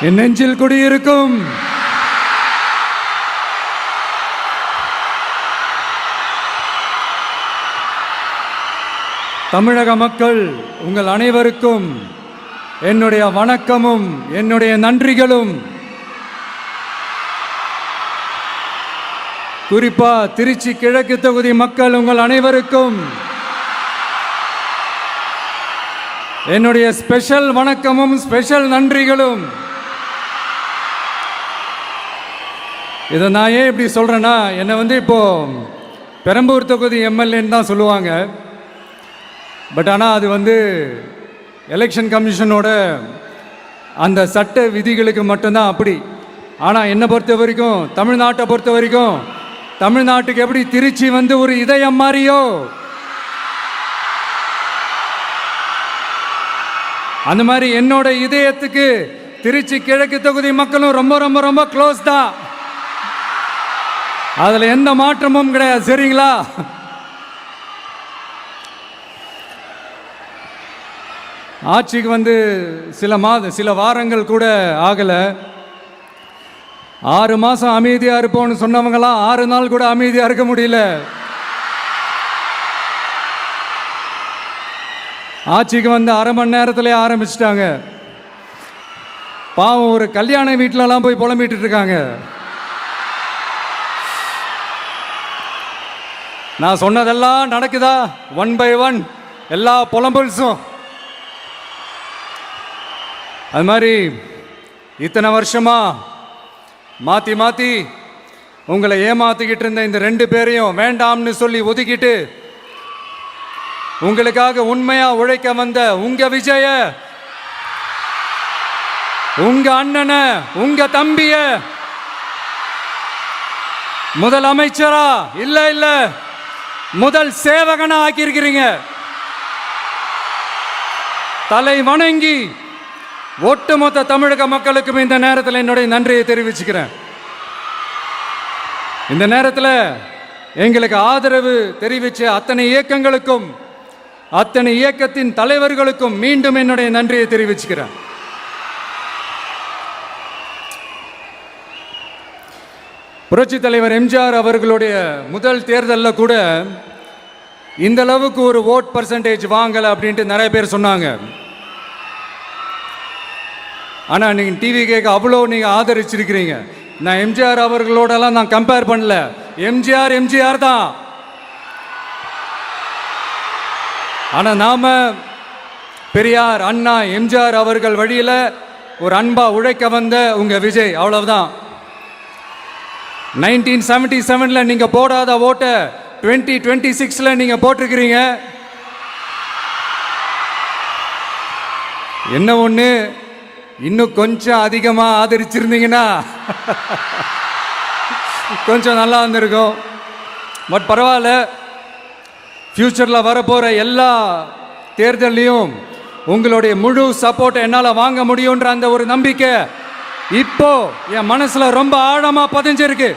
என் நெஞ்சில் குடியிருக்கும் தமிழக மக்கள் உங்கள் அனைவருக்கும் என்னுடைய வணக்கமும் என்னுடைய நன்றிகளும். குறிப்பா திருச்சி கிழக்கு தொகுதி மக்கள் உங்கள் அனைவருக்கும் என்னுடைய ஸ்பெஷல் வணக்கமும் ஸ்பெஷல் நன்றிகளும். இதை நான் ஏன் இப்படி சொல்றேன்னா, என்னை இப்போ பெரம்பூர் தொகுதி எம்எல்ஏன்னு தான் சொல்லுவாங்க. பட் ஆனால் அது எலெக்ஷன் கமிஷனோட அந்த சட்ட விதிகளுக்கு மட்டும்தான் அப்படி. ஆனால் என்னை பொறுத்த வரைக்கும், தமிழ்நாட்டை பொறுத்த வரைக்கும், தமிழ்நாட்டுக்கு எப்படி திருச்சி ஒரு இதயம் மாறியோ, அந்த மாதிரி என்னோட இதயத்துக்கு திருச்சி கிழக்கு தொகுதி மக்களும் ரொம்ப ரொம்ப ரொம்ப க்ளோஸ் தான். அதில் எந்த மாற்றமும் கிடையாது. சரிங்களா? ஆட்சிக்கு சில வாரங்கள் கூட ஆகலை. 6 மாதம் அமைதியாக இருப்போம்னு சொன்னவங்களாம் 6 நாள் கூட அமைதியாக இருக்க முடியல. ஆட்சிக்கு 1/2 மணி நேரத்திலே ஆரம்பிச்சிட்டாங்க. பாவம், ஒரு கல்யாண வீட்டிலலாம் போய் புலம்பிட்டு இருக்காங்க. நான் சொன்னதெல்லாம் நடக்குதா? 1 by 1 எல்லா புலம்பல்ஸும். அது மாதிரி இத்தனை வருஷமா மாற்றி மாற்றி உங்களை ஏமாத்திக்கிட்டு இருந்த இந்த 2 பேரையும் வேண்டாம்னு சொல்லி ஒதுக்கிட்டு உங்களுக்காக உண்மையா உழைக்க வந்த உங்க விஜய, உங்க அண்ணனை, உங்க தம்பிய முதல் அமைச்சரா இல்ல முதல் சேவகனா ஆக்கியிருக்கிறீங்க. தலை வணங்கி ஒட்டுமொத்த தமிழக மக்களுக்கும் இந்த நேரத்தில் என்னுடைய நன்றியை தெரிவிச்சுக்கிறேன். இந்த நேரத்தில் எங்களுக்கு ஆதரவு தெரிவித்த அத்தனை இயக்கங்களுக்கும், அத்தனை இயக்கத்தின் தலைவர்களுக்கும் மீண்டும் என்னுடைய நன்றியை தெரிவிச்சுக்கிறேன். புரட்சி தலைவர் எம்ஜிஆர் அவர்களுடைய முதல் தேர்தலில் கூட இந்த அளவுக்கு ஒரு ஓட் பர்சன்டேஜ் வாங்கலை அப்படின்ட்டு நிறைய பேர் சொன்னாங்க. ஆனால் நீங்கள் டிவி கேட்க அவ்வளோ நீங்கள் ஆதரிச்சிருக்கிறீங்க. நான் எம்ஜிஆர் அவர்களோடலாம் நான் கம்பேர் பண்ணல. எம்ஜிஆர் தான். ஆனால் நாம பெரியார், அண்ணா, எம்ஜிஆர் அவர்கள் வழியில் ஒரு அன்பா உழைக்க வந்த உங்க விஜய், அவ்வளவுதான். 1977 நீங்க போடாத ஓட்டை 2026 நீங்க போட்டிருக்கிறீங்க. என்ன ஒன்று, இன்னும் கொஞ்சம் அதிகமாக ஆதரிச்சிருந்தீங்கன்னா கொஞ்சம் நல்லா இருந்திருக்கும். பட் பரவாயில்ல, ஃபியூச்சரில் வரப்போகிற எல்லா தேர்தலையும் உங்களுடைய முழு சப்போர்ட்டை என்னால் வாங்க முடியுன்ற அந்த ஒரு நம்பிக்கை இப்போ என் மனசில் ரொம்ப ஆழமாக பதிஞ்சிருக்கு.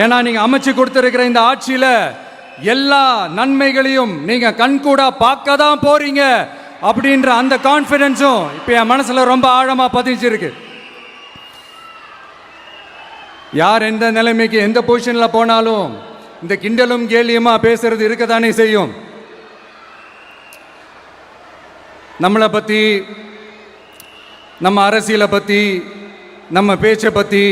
ஏன்னா நீங்கள் அமைச்சு கொடுத்துருக்கிற இந்த ஆட்சியில் எல்லா நன்மைகளையும் நீங்கள் கண்கூடா பார்க்க தான் போறீங்க அப்படின்ற அந்த கான்ஃபிடன்ஸும் இப்போ என் மனசில் ரொம்ப ஆழமாக பதிஞ்சிருக்கு. யார் எந்த நிலைமைக்கு எந்த பொசிஷனில் போனாலும் இந்த கிண்டலும் கேலியுமா பேசுறது இருக்கத்தானே செய்யும். நம்மளை பற்றி, நம்ம அரசியலை பற்றி, நம்ம பேச்சை பற்றி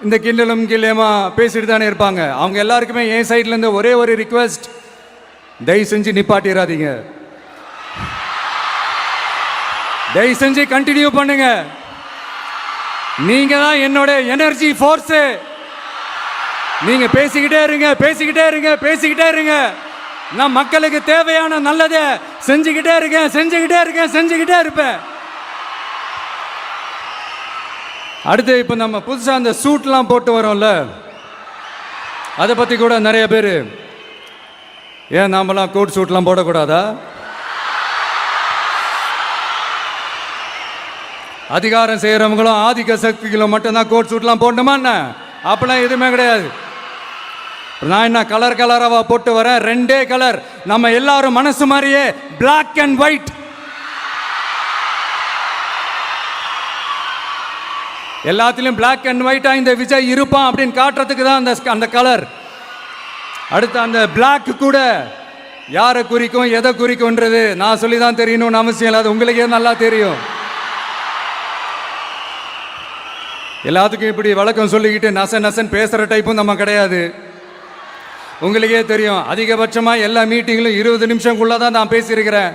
இந்த கிண்டலும் கேலியுமா பேசிட்டு தானே இருப்பாங்க. அவங்க எல்லாருக்குமே என் சைட்லேருந்து ஒரே ஒரு ரிக்வெஸ்ட், தயவு செஞ்சு நிப்பாட்டிடாதீங்க. தயவு செஞ்சு கண்டினியூ பண்ணுங்க. நீங்க தான் என்னோட எனர்ஜி ஃபோர்ஸ். நீங்க பேசிக்கிட்டே இருங்க. நான் மக்களுக்கு தேவையான நல்லதை செஞ்சுக்கிட்டே இருப்பேன். அடுத்து இப்போ நம்ம புதுசாக அந்த சூட்லாம் போட்டு வரோம்ல, அதை பற்றி கூட நிறைய பேர், ஏன் நாமெல்லாம் கோட் சூட்லாம் போடக்கூடாதா? அதிகாரம் செய்கிறவங்களும் ஆதிக்க சக்திகளும் மட்டும்தான் கோட் சூட்லாம் போடணுமா என்ன? அப்பெல்லாம் எதுவுமே கிடையாது. நான் என்ன கலராக போட்டு வரேன், 2 கலர். நம்ம எல்லாரும் மனசு மாதிரியே பிளாக் அண்ட் ஒயிட். எல்லாத்திலும் பிளாக் அண்ட் ஒயிட்டா இந்த விஜய் இருப்பான் அப்படின்னு காட்டுறதுக்கு தான் அந்த கலர். அடுத்து அந்த பிளாக் கூட யாரை குறிக்கும் எதை குறிக்கும்ன்றது நான் சொல்லி தான் தெரியணும்னு அவசியம் இல்லை, அது உங்களுக்கே நல்லா தெரியும். எல்லாத்துக்கும் இப்படி வழக்கம் சொல்லிக்கிட்டு நசன் பேசுகிற டைப்பும் நம்ம கிடையாது. உங்களுக்கே தெரியும், அதிகபட்சமாக எல்லா மீட்டிங்கிலும் 20 நிமிஷம்குள்ளே தான் நான் பேசியிருக்கிறேன்.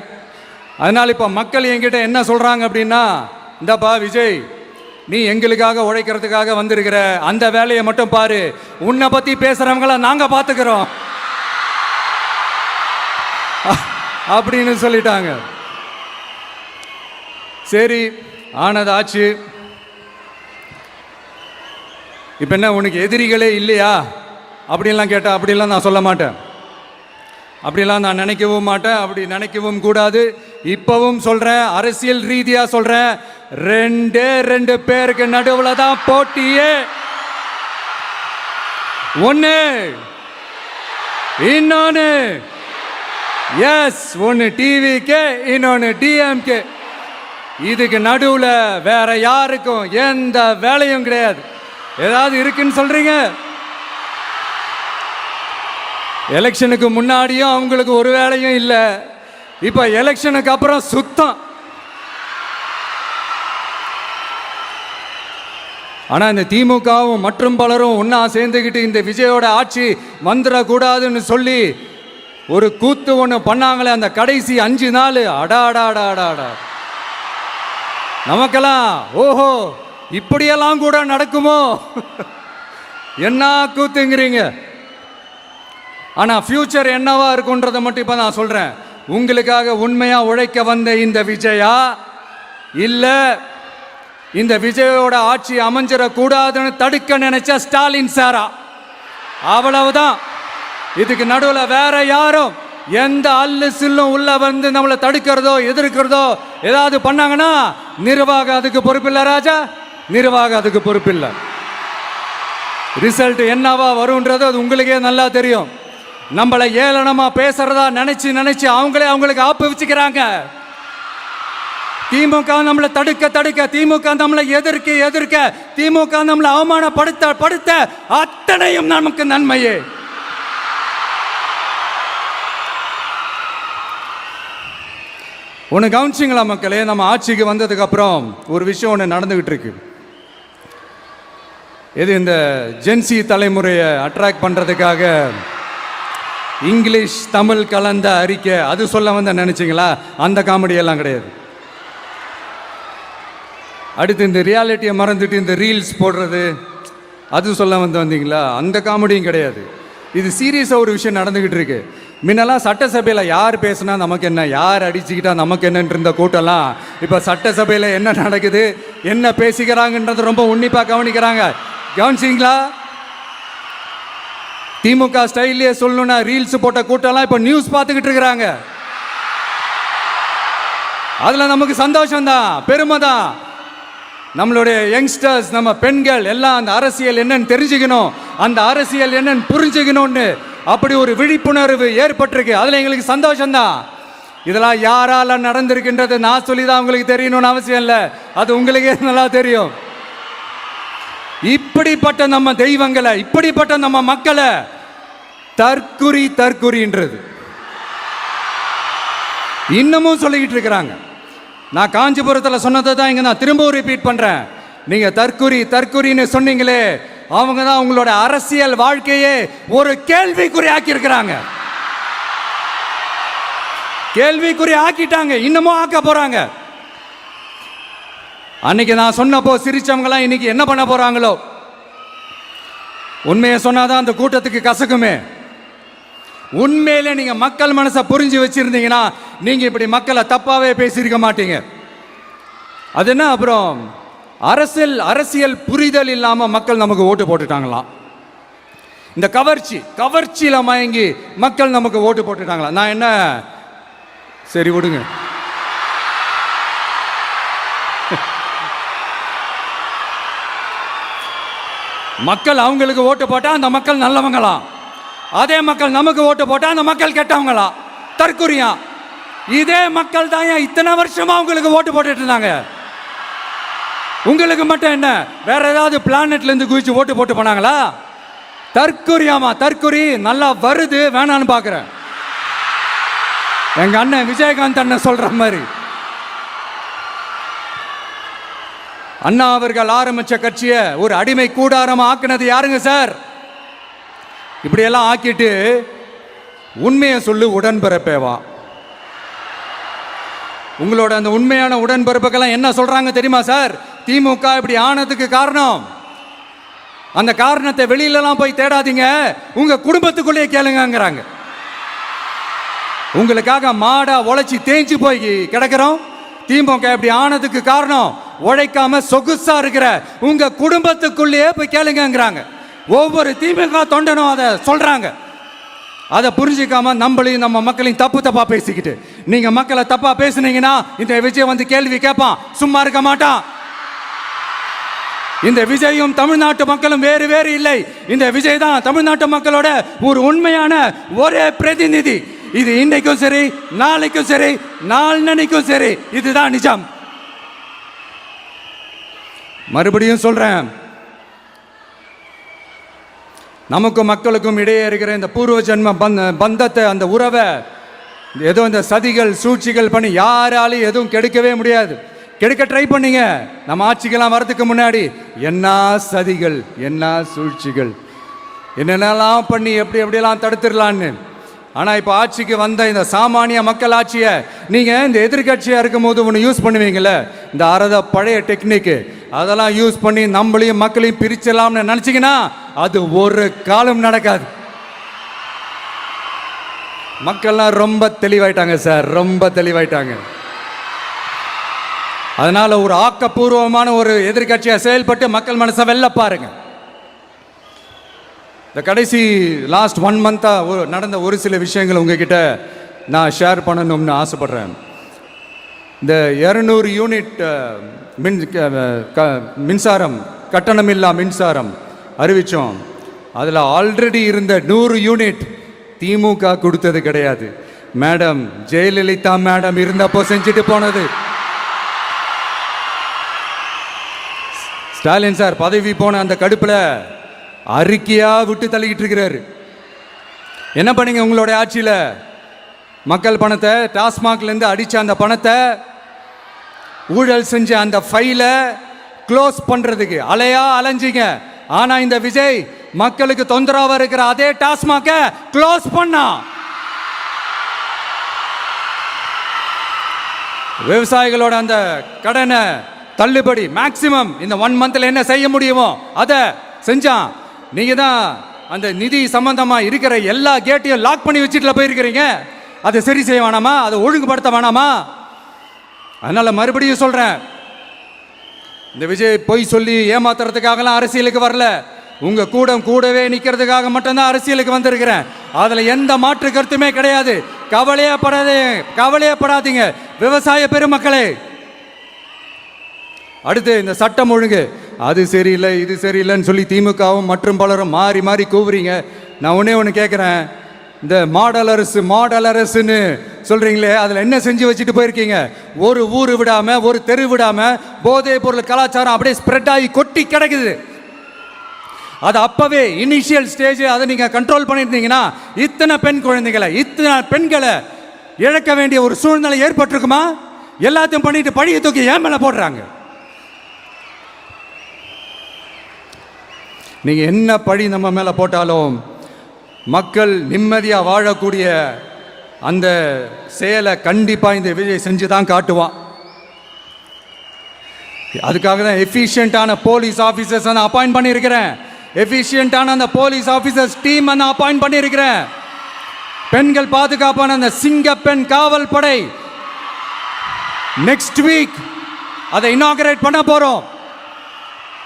அதனால் இப்போ மக்கள் என்கிட்ட என்ன சொல்கிறாங்க அப்படின்னா, இந்தப்பா விஜய், நீ எங்களுக்காக உழைக்கிறதுக்காக வந்திருக்கிற, அந்த வேலையை மட்டும் பாரு, உன்னை பற்றி பேசுகிறவங்கள நாங்கள் பார்த்துக்கிறோம் அப்படின்னு சொல்லிட்டாங்க. சரி, ஆனதாச்சு. இப்போ என்ன, உனக்கு எதிரிகளே இல்லையா அப்படின்லாம் கேட்டால் அப்படிலாம் நான் சொல்ல மாட்டேன், அப்படிலாம் நான் நினைக்கவும் மாட்டேன், அப்படி நினைக்கவும் கூடாது. இப்பவும் சொல்கிறேன், அரசியல் ரீதியாக சொல்கிறேன், 2 பேருக்கு நடுவில் தான் போட்டியே. ஒன்று இன்னொன்று, எஸ், ஒன்று டிவிகே, இன்னொன்று டிஎம்கே. இதுக்கு நடுவில் வேற யாருக்கும் எந்த வேலையும் கிடையாது. ஏதாவது இருக்குன்னு சொல்றீங்க? எலெக்ஷனுக்கு முன்னாடியும் அவங்களுக்கு ஒரு வேலையும் இல்லை, இப்ப எலெக்ஷனுக்கு அப்புறம் சுத்தம். ஆனா இந்த திமுகவும் மற்றும் பலரும் ஒன்னா சேர்ந்துக்கிட்டு இந்த விஜயோட ஆட்சி வந்துடக்கூடாதுன்னு சொல்லி ஒரு கூத்து ஒன்று பண்ணாங்களே, அந்த கடைசி 5 நாள், அடாடாடாடாடா, நமக்கெல்லாம் ஓஹோ இப்படியெல்லாம் கூட நடக்குமோ என்ன கூத்துங்கிறீங்க. ஆனா ஃபியூச்சர் என்னவா இருக்குன்றதை மட்டும் இப்ப நான் சொல்றேன். உங்களுக்காக உண்மையா உழைக்க வந்த இந்த விஜயா, இல்ல இந்த விஜயோட ஆட்சி அமைஞ்சிடக்கூடாதுன்னு தடுக்க நினைச்ச ஸ்டாலின் சாரா, அவ்வளவுதான். இதுக்கு நடுவில் வேற யாரும் எந்த அல்லு சில்லும் உள்ள வந்து நம்மளை தடுக்கிறதோ எதிர்க்கிறதோ ஏதாவது பண்ணாங்கன்னா நிர்வாகம் அதுக்கு பொறுப்பில்லை ராஜா, நிர்வாகம் அதுக்கு பொறுப்பில்லை. ரிசல்ட் என்னவா வரும்ன்றது அது உங்களுக்கே நல்லா தெரியும். நம்மளை ஏளனமா பேசுறதா நினைச்சு அவங்களுக்கு ஆப்பு வச்சுக்கிறாங்க. திமுக நம்மளை தடுக்க, திமுக நம்மளை எதிர்க்க, திமுக நம்மளை அவமானப்படுத்த அத்தனையும் நமக்கு நன்மையே. ஒன்று கவனிச்சிங்களா மக்களே, நம்ம ஆட்சிக்கு வந்ததுக்கு அப்புறம் ஒரு விஷயம் ஒன்று நடந்துகிட்டு இருக்கு. இது இந்த ஜென்சி தலைமுறையை அட்ராக்ட் பண்ணுறதுக்காக இங்கிலீஷ் தமிழ் கலந்த அறிக்கை, அது சொல்ல வந்த நினைச்சிங்களா? அந்த காமெடியெல்லாம் கிடையாது. அடுத்து இந்த ரியாலிட்டியை மறந்துட்டு இந்த ரீல்ஸ் போடுறது, அது சொல்ல வந்தீங்களா? அந்த காமெடியும் கிடையாது. இது சீரியஸாக ஒரு விஷயம் நடந்துக்கிட்டு இருக்கு. முன்னெல்லாம் சட்டசபையில் யார் பேசுனா நமக்கு என்ன, யார் அடிச்சுக்கிட்டா நமக்கு என்னன்னு இருந்த கூட்டம்லாம் இப்போ சட்டசபையில் என்ன நடக்குது, என்ன பேசிக்கிறாங்கன்றது ரொம்ப உன்னிப்பாக கவனிக்கிறாங்க. கவனிச்சிங்களா? திமுக ஸ்டைல்லையே சொல்லணும்னா ரீல்ஸ் போட்ட கூட்டம்லாம் இப்போ நியூஸ் பார்த்துக்கிட்டு இருக்கிறாங்க. அதில் நமக்கு சந்தோஷம் தான், பெருமை தான். நம்மளுடைய யங்ஸ்டர்ஸ், நம்ம பெண்கள் எல்லாம் அந்த அரசியல் என்னன்னு தெரிஞ்சுக்கணும், அந்த அரசியல் என்னன்னு புரிஞ்சுக்கணும்னு அப்படி ஒரு விழிப்புணர்வு ஏற்பட்டிருக்கு. அதில் எங்களுக்கு சந்தோஷம்தான். இதெல்லாம் யாரால நடந்திருக்கின்றது நான் சொல்லி தான் உங்களுக்கு தெரியணும்னு அவசியம் இல்லை, அது உங்களுக்கே நல்லா தெரியும். இப்படிப்பட்ட நம்ம தெய்வங்களை, இப்படிப்பட்ட நம்ம மக்களை தற்குறின்றது இன்னமும் சொல்லிக்கிட்டு இருக்கிறாங்க. நான் காஞ்சிபுரத்தில் சொன்னதை தான் இங்கே நான் திரும்பவும் ரிப்பீட் பண்ணுறேன். நீங்கள் தற்குறின்னு சொன்னீங்களே, அவங்க தான் உங்களோட அரசியல் வாழ்க்கையே ஒரு கேள்விக்குறி ஆக்கி இருக்கிறாங்க. கேள்விக்குறி ஆக்கிட்டாங்க, இன்னமும் ஆக்க போறாங்க. அன்னைக்கு நான் சொன்னப்போ சிரிச்சவங்களாம் இன்னைக்கு என்ன பண்ண போறாங்களோ? உண்மையை சொன்னாதான் அந்த கூட்டத்துக்கு கசக்குமே. உண்மையிலே நீங்க மக்கள் மனசை புரிஞ்சு வச்சிருந்தீங்கன்னா நீங்க இப்படி மக்களை தப்பாவே பேசியிருக்க மாட்டீங்க. அது என்ன, அப்புறம் அரசியல் புரிதல் இல்லாம மக்கள் நமக்கு ஓட்டு போட்டுட்டாங்களாம். இந்த கவர்ச்சியில மயங்கி மக்கள் நமக்கு ஓட்டு போட்டுட்டாங்களா? நான் என்ன, சரி விடுங்க. மக்கள் அவங்களுக்கு ஓட்டு போட்டா அந்த மக்கள் நல்லவங்களாம், அதே மக்கள் நமக்கு ஓட்டு போட்டா அந்த மக்கள் கெட்டவங்களா? தற்குறியா? இதே மக்கள் தான் இத்தனை வருஷமா அவங்களுக்கு ஓட்டு போட்டுட்டு இருந்தாங்க. உங்களுக்கு மட்டும் என்ன, வேற ஏதாவது பிளானட்ல இருந்து குதிச்சு ஓட்டு போட்டு போனாங்களா? தற்கொரியாமா, தற்கொரி நல்லா வருது, வேணான்னு பாக்குறேன். எங்க அண்ணன் விஜயகாந்த் அண்ணன் சொல்ற மாதிரி, அண்ணா அவர்கள் ஆரம்பிச்ச கட்சியை ஒரு அடிமை கூடாரமா ஆக்குனது யாருங்க சார்? இப்படி எல்லாம் ஆக்கிட்டு உண்மையை சொல்லு உடன்பிறப்பேவா. உங்களோட அந்த உண்மையான உடன்பிறப்புக்கெல்லாம் என்ன சொல்றாங்க தெரியுமா சார்? திமுக இப்படி ஆனதுக்கு காரணம், அந்த காரணத்தை வெளியிலலாம் போய் தேடாதீங்க, உங்க குடும்பத்துக்குள்ளேயே கேளுங்கிறாங்க. உங்களுக்காக மாடா உழைச்சி தேஞ்சு போய் கிடக்கிறோம். திமுக இப்படி ஆனதுக்கு காரணம் உழைக்காம சொகுசா இருக்கிற உங்க குடும்பத்துக்குள்ளேயே போய் கேளுங்கிறாங்க. ஒவ்வொரு திமுக தொண்டனும் அதை சொல்றாங்க. அதை புரிஞ்சிக்காம நம்மளையும் நம்ம மக்களையும் தப்பா பேசிக்கிட்டு, நீங்க மக்களை தப்பா பேசுனீங்கன்னா இந்த விஜய் வந்து கேள்வி கேட்பான், சும்மா இருக்க மாட்டான். இந்த விஜயும் தமிழ்நாட்டு மக்களும் வேறு வேறு இல்லை. இந்த விஜய் தான் தமிழ்நாட்டு மக்களோட ஒரு உண்மையான ஒரே பிரதிநிதி. இது இன்னைக்கும் சரி, நாளைக்கும் சரி, நாளன்னைக்கும் சரி, இதுதான் நிஜம். மறுபடியும் சொல்றேன், நமக்கும் மக்களுக்கும் இடையே இருக்கிற இந்த பூர்வ ஜென்ம பந்தத்தை, அந்த உறவை ஏதோ இந்த சதிகள் சூழ்ச்சிகள் பண்ணி யாராலையும் எதுவும் கெடுக்கவே முடியாது. கெடுக்க ட்ரை பண்ணீங்க, நம்ம ஆட்சிக்கெல்லாம் வரதுக்கு முன்னாடி என்ன சதிகள், என்ன சூழ்ச்சிகள், என்னென்னலாம் பண்ணி எப்படியெல்லாம் தடுத்துடலான்னு. ஆனால் இப்போ ஆட்சிக்கு வந்த இந்த சாமானிய மக்கள் ஆட்சியை நீங்கள் இந்த எதிர்கட்சியாக இருக்கும் போது ஒன்று யூஸ் பண்ணுவீங்கள்ல, இந்த பழைய டெக்னிக்கு, அதெல்லாம் யூஸ் பண்ணி நம்மளையும் மக்களையும் பிரிச்சலாம்னு நினச்சிங்கன்னா அது ஒரு காலம் நடக்காது. மக்கள்லாம் ரொம்ப தெளிவாயிட்டாங்க சார், ரொம்ப தெளிவாயிட்டாங்க. அதனால ஒரு ஆக்கப்பூர்வமான ஒரு எதிர்கட்சியாக செயல்பட்டு மக்கள் மனசை வெல்ல பாருங்க. இந்த கடைசி லாஸ்ட் 1 மந்த்தா நடந்த ஒரு சில விஷயங்கள் உங்ககிட்ட நான் ஷேர் பண்ணணும்னு ஆசைப்படுறேன். இந்த 200 யூனிட் மின்சாரம், கட்டணமில்லா மின்சாரம் அறிவித்தோம். அதில் ஆல்ரெடி இருந்த 100 யூனிட் திமுக கொடுத்தது கிடையாது. மேடம் ஜெயலலிதா மேடம் இருந்தப்போ செஞ்சுட்டு போனது. ஸ்டாலின் சார் பதவி போன அந்த கடுப்பில் அறிக்கையா விட்டு தள்ளிக்கிட்டு இருக்கிறாரு. என்ன பண்ணீங்க உங்களுடைய ஆட்சியில்? மக்கள் பணத்தை, டாஸ்மாக்லேருந்து அடித்த அந்த பணத்தை, ஊழல் செஞ்ச அந்த ஃபைலை க்ளோஸ் பண்ணுறதுக்கு அலையா அலைஞ்சிங்க. ஆனால் இந்த விஜய் மக்களுக்கு தொந்தரவாக இருக்கிற அதே டாஸ்மாகை க்ளோஸ் பண்ணா. விவசாயிகளோட அந்த கடனை தள்ளுபடி மேக்சிமம் இந்த 1 மந்த்ல என்ன செய்ய முடியுமோ அதை செஞ்சான். நீங்க தான் அந்த நிதி சம்பந்தமா இருக்கிற எல்லா கேட்டையும் லாக் பண்ணி வச்சுட்டு போயிருக்கிறீங்க. அதை சரி செய்ய வேணாமா? அதை ஒழுங்குபடுத்த வேணாமா? அதனால மறுபடியும் சொல்றேன், இந்த விஜய் பொய் சொல்லி ஏமாத்துறதுக்காகலாம் அரசியலுக்கு வரல. உங்க கூடவே நிக்கிறதுக்காக மட்டும்தான் அரசியலுக்கு வந்திருக்கிறேன். அதுல எந்த மாற்று கருத்துமே கிடையாது. கவலையப்படாதீங்க விவசாய பெருமக்களே. அடுத்து இந்த சட்டம் ஒழுங்கு, அது சரியில்லை இது சரியில்லைன்னு சொல்லி திமுகவும் மற்றும் பலரும் மாறி மாறி கூவுறீங்க. நான் ஒன்று கேட்குறேன், இந்த மாடல் அரசுன்னு சொல்கிறீங்களே, அதில் என்ன செஞ்சு வச்சுட்டு போயிருக்கீங்க? ஒரு ஊர் விடாமல், ஒரு தெரு விடாமல் போதைப் பொருள் கலாச்சாரம் அப்படியே ஸ்ப்ரெட் ஆகி கொட்டி கிடக்குது. அது அப்போவே இனிஷியல் ஸ்டேஜ் அதை நீங்கள் கண்ட்ரோல் பண்ணியிருந்தீங்கன்னா இத்தனை பெண்களை இழக்க வேண்டிய ஒரு சூழ்நிலை ஏற்பட்டிருக்குமா? எல்லாத்தையும் பண்ணிட்டு பழியை தூக்கி ஏன் மேலே போடுறாங்க. நீங்கள் என்ன பழி நம்ம மேலே போட்டாலும் மக்கள் நிம்மதியாக வாழக்கூடிய அந்த செயலை கண்டிப்பாக இந்த விஜய் செஞ்சு தான் காட்டுவான். அதுக்காக தான் எஃபிஷியண்டான போலீஸ் ஆஃபீஸர்ஸ் நான் அப்பாயிண்ட் பண்ணியிருக்கிறேன். எஃபிஷியண்டான அந்த போலீஸ் ஆஃபீஸர்ஸ் டீம் நான் அப்பாயிண்ட் பண்ணியிருக்கிறேன். பெண்கள் பாதுகாப்பான அந்த சிங்கப்பெண் காவல் படை நெக்ஸ்ட் வீக் அதை இனாகரேட் பண்ண போகிறோம்.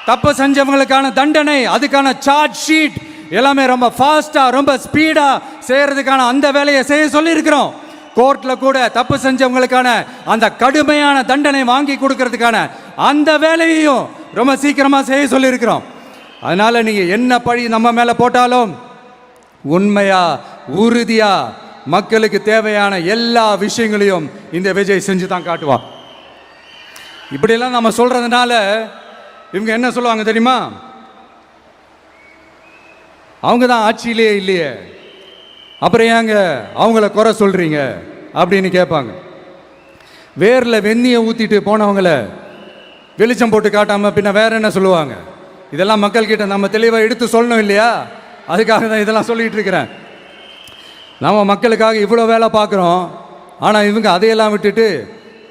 தப்பு செஞ்சவங்களுக்கான தண்டனை, அதுக்கான சார்ஜ் ஷீட் எல்லாமே ரொம்ப ஃபாஸ்ட்டாக ரொம்ப ஸ்பீடாக செய்கிறதுக்கான அந்த வேலையை செய்ய சொல்லியிருக்கிறோம். கோர்ட்டில் கூட தப்பு செஞ்சவங்களுக்கான அந்த கடுமையான தண்டனை வாங்கி கொடுக்கறதுக்கான அந்த வேலையையும் ரொம்ப சீக்கிரமாக செய்ய சொல்லியிருக்கிறோம். அதனால் நீங்கள் என்ன பழி நம்ம மேலே போட்டாலும் உண்மையாக உறுதியாக மக்களுக்கு தேவையான எல்லா விஷயங்களையும் இந்த விஜய் செஞ்சு தான் காட்டுவான். இப்படியெல்லாம் நம்ம சொல்கிறதுனால இவங்க என்ன சொல்லுவாங்க தெரியுமா? அவங்க தான் ஆட்சியிலே இல்லையே, அப்புறம் ஏங்க அவங்கள குறை சொல்றீங்க அப்படின்னு கேட்பாங்க. வேரில் வெந்நியை ஊற்றிட்டு போனவங்கள வெளிச்சம் போட்டு காட்டாமல் பின்ன வேற என்ன சொல்லுவாங்க? இதெல்லாம் மக்கள்கிட்ட நம்ம தெளிவாக எடுத்து சொல்லணும் இல்லையா? அதுக்காக தான் இதெல்லாம் சொல்லிட்டு இருக்கிறேன். நம்ம மக்களுக்காக இவ்வளோ வேலை பார்க்குறோம், ஆனால் இவங்க அதையெல்லாம் விட்டுட்டு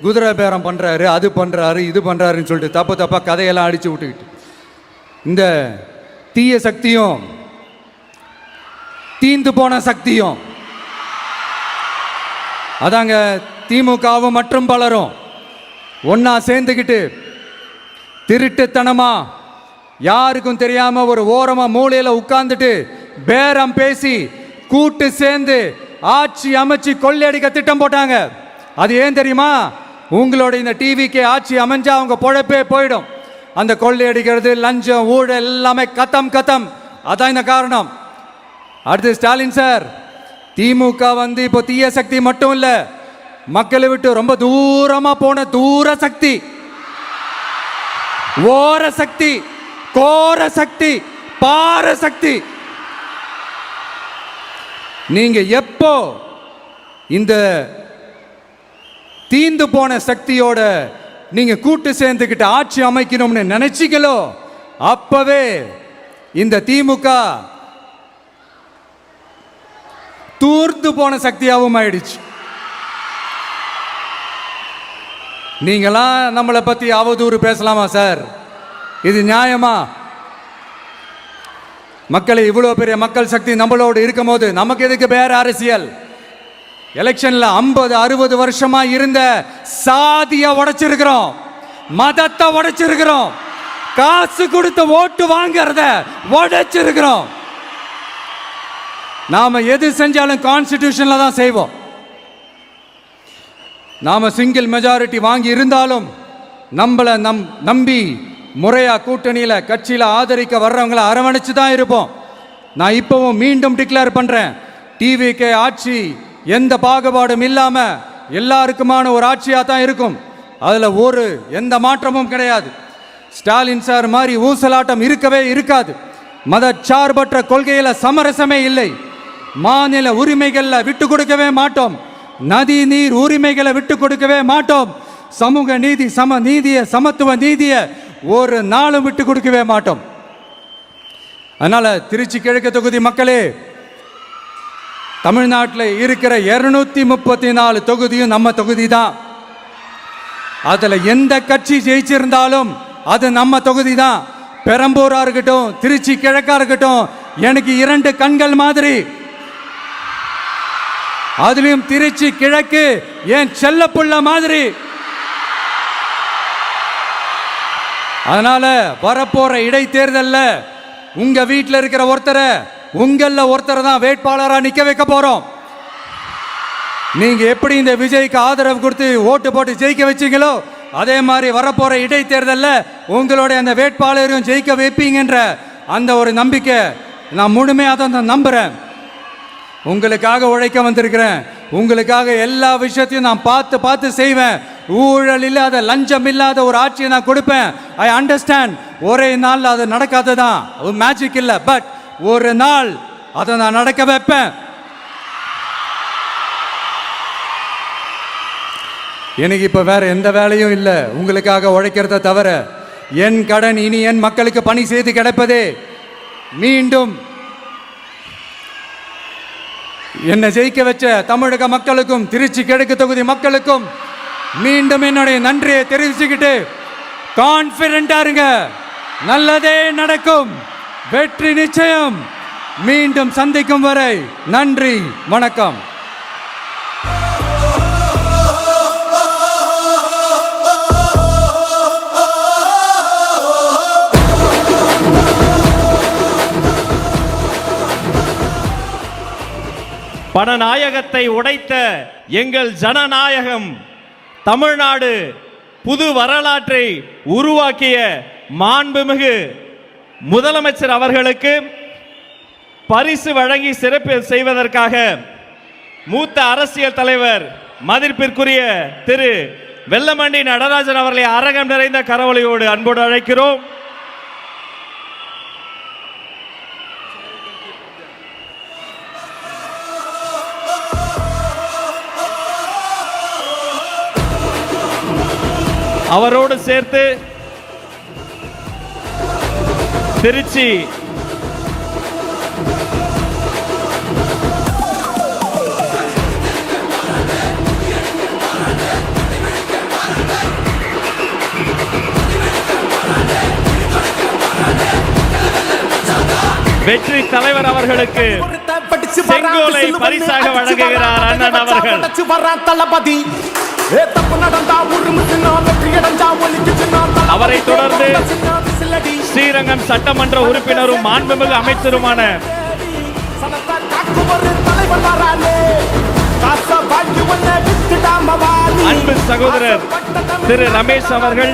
குதிரை பேரம் பண்ணுறாரு, அது பண்ணுறாரு, இது பண்ணுறாருன்னு சொல்லிட்டு தப்பு தப்பாக கதையெல்லாம் அடித்து விட்டுக்கிட்டு இந்த தீய சக்தியும் தீந்து போன சக்தியும் அதாங்க திமுகவும் மற்றும் பலரும் ஒன்னா சேர்ந்துக்கிட்டு திருட்டுத்தனமா யாருக்கும் தெரியாம ஒரு ஓரமா மூலையில உட்கார்ந்துட்டு பேரம் பேசி கூட்டு சேர்ந்து ஆட்சி அமைச்சு கொள்ளையடிக்க திட்டம் போட்டாங்க. அது ஏன் தெரியுமா? உங்களோட இந்த டிவிக்கு ஆட்சி அமைஞ்சா அவங்க பொழப்பே போயிடும். அந்த கொள்ளையடிக்கிறது, லஞ்சம், ஊழல் எல்லாமே கத்தம் கத்தம். அதான் இந்த காரணம். அடுத்து ஸ்டாலின் சார், திமுக வந்து இப்போ தீய சக்தி மட்டும் இல்ல, மக்களை விட்டு ரொம்ப தூரமா போன தூர சக்தி, ஓர சக்தி, கோர சக்தி, பார சக்தி. நீங்க எப்போ இந்த தீந்து போன சக்தியோட நீங்க கூட்டு சேர்ந்துக்கிட்டு ஆட்சி அமைக்கணும்னு நினைச்சீங்களோ அப்பவே இந்த திமுக தூர்ந்து போன சக்தியாகவும் ஆயிடுச்சு. நீங்களாம் நம்மளை பத்தி அவதூறு பேசலாமா சார்? இது நியாயமா? மக்களை இவ்வளோ பெரிய மக்கள் சக்தி நம்மளோடு இருக்கும் போது நமக்கு எதுக்கு வேற அரசியல்? எலெக்ஷன்ல 50-60 வருஷமா இருந்த சாதியை உடைச்சிருக்கிறோம், மதத்தை உடைச்சிருக்கிறோம், காசு கொடுத்து ஓட்டு வாங்கறத உடைச்சிருக்கிறோம். நாம எது செஞ்சாலும் கான்ஸ்டிடியூஷன்ல தான் செய்வோம். நாம சிங்கிள் மெஜாரிட்டி வாங்கி இருந்தாலும் நம்மளை நம்பி முறையா கூட்டணியில கட்சியில ஆதரிக்க வர்றவங்களை அரவணைச்சு தான் இருப்போம். நான் இப்பவும் மீண்டும் டிக்ளேர் பண்றேன், டிவிகே ஆட்சி எந்த பாகுபாடும் இல்லாம எல்லாருக்குமான ஒரு ஆட்சியா தான் இருக்கும். அதுல எந்த மாற்றமும் கிடையாது. ஸ்டாலின் சார் மாதிரி ஊசலாட்டம் இருக்கவே இருக்காது. மதச்சார்பற்ற கொள்கையில சமரசமே இல்லை. மாநில உரிமைகளை விட்டு கொடுக்கவே மாட்டோம். நதி நீர் உரிமைகளை விட்டு கொடுக்கவே மாட்டோம். சமூக நீதி, சம நீதிய, சமத்துவ நீதிய ஒரு நாளும் விட்டு கொடுக்கவே மாட்டோம். அதனால திருச்சி கிழக்கு தொகுதி மக்களே, தமிழ்நாட்டில் இருக்கிற 234 தொகுதியும் நம்ம தொகுதி தான். அதுல எந்த கட்சி ஜெயிச்சிருந்தாலும் அது நம்ம தொகுதி தான். பெரம்பூரா இருக்கட்டும், திருச்சி கிழக்கா இருக்கட்டும், எனக்கு 2 கண்கள் மாதிரி. அதுலயும் திருச்சி கிழக்கு என் செல்ல புள்ள மாதிரி. அதனால வரப்போற இடைத்தேர்தல்ல உங்க வீட்டில் இருக்கிற ஒருத்தரை, உங்கள ஒருத்தரை தான் வேட்பாளரா நிக்க வைக்க போறோம். நீங்க எப்படி இந்த விஜய்க்கு ஆதரவு கொடுத்து ஓட்டு போட்டு ஜெயிக்க வச்சீங்களோ அதே மாதிரி வரப்போற இடைத்தேர்தல்ல உங்களுடைய அந்த வேட்பாளரையும் ஜெயிக்க வைப்பீங்கன்ற அந்த ஒரு நம்பிக்கை நான் முழுமையாக தான் நம்புறேன். உங்களுக்காக உழைக்க வந்திருக்கிறேன். உங்களுக்காக எல்லா விஷயத்தையும் நான் பார்த்து பார்த்து செய்வேன். ஊழல் இல்லாத, லஞ்சம் இல்லாத ஒரு ஆட்சியை நான் கொடுப்பேன். I understand. ஒரே நாள் அது நடக்காததான், ஒரு மேஜிக் இல்லை. பட் ஒரு நாள் அதை நான் நடக்க வைப்பேன். எனக்கு இப்ப வேற எந்த வேலையும் இல்லை உங்களுக்காக உழைக்கிறத தவிர. என் கடன் இனி என் மக்களுக்கு பணி செய்து கிடைப்பதே. மீண்டும் என்னை ஜெயிக்க வச்ச தமிழக மக்களுக்கும் திருச்சி கிழக்கு தொகுதி மக்களுக்கும் மீண்டும் என்னுடைய நன்றியை தெரிவிச்சுக்கிட்டு கான்பிடண்டா இருங்க, நல்லதே நடக்கும், வெற்றி நிச்சயம். மீண்டும் சந்திக்கும் வரை நன்றி, வணக்கம். பணநாயகத்தை உடைத்த எங்கள் ஜனநாயகம் தமிழ்நாடு புது வரலாற்றை உருவாக்கிய மாண்புமிகு முதலமைச்சர் அவர்களுக்கு பரிசு வழங்கி சிறப்பு செய்வதற்காக மூத்த அரசியல் தலைவர் மதிப்பிற்குரிய திரு வெல்லமண்டி நடராஜன் அவர்களை அரங்கம் நிறைந்த கரவொலியோடு அன்போடு அழைக்கிறோம். அவரோடு சேர்த்து திருச்சி வெற்றி தலைவர் அவர்களுக்கு செங்கோலை பரிசாக வழங்குகிறார் அண்ணன் அவர்கள். அவரை தொடர்ந்து ஸ்ரீரங்கம் சட்டமன்ற உறுப்பினரும் மாண்புமிகு அமைச்சருமான அன்பு சகோதரர் திரு ரமேஷ் அவர்கள்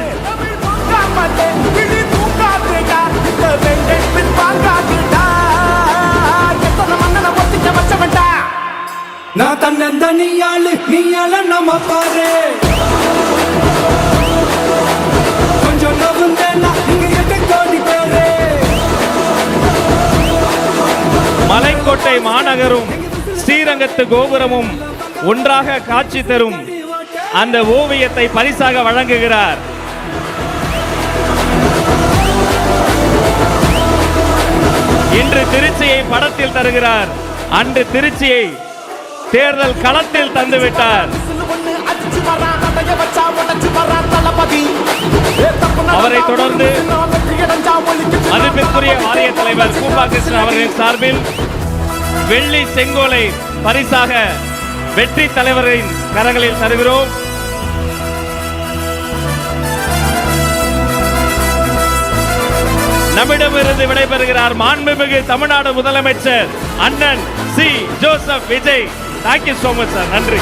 நான் தன்னந்த நீயாளு நம்ம பாரு கொஞ்சம் நவுந்தேன்னா இங்க 8 கோடி பேரு. மலைக்கோட்டை மாநகரும் ஸ்ரீரங்கத்து கோபுரமும் ஒன்றாக காட்சி தரும் அந்த ஓவியத்தை பரிசாக வழங்குகிறார். இன்று திருச்சியை படத்தில் தருகிறார், அன்று திருச்சியை தேர்தல் களத்தில் தந்துவிட்டார். அவரை தொடர்ந்து மதிப்பிற்குரிய வாரிய தலைவர் கூபா கிருஷ்ணன் அவர்களின் சார்பில் வெள்ளி செங்கோலை பரிசாக வெற்றி தலைவரின் கரங்களில் தருகிறோம். நம்மிடமிருந்து விடைபெறுகிறார் மாண்புமிகு தமிழ்நாடு முதலமைச்சர் அண்ணன் C. Joseph Vijay. Thank you so much sir. நன்றி.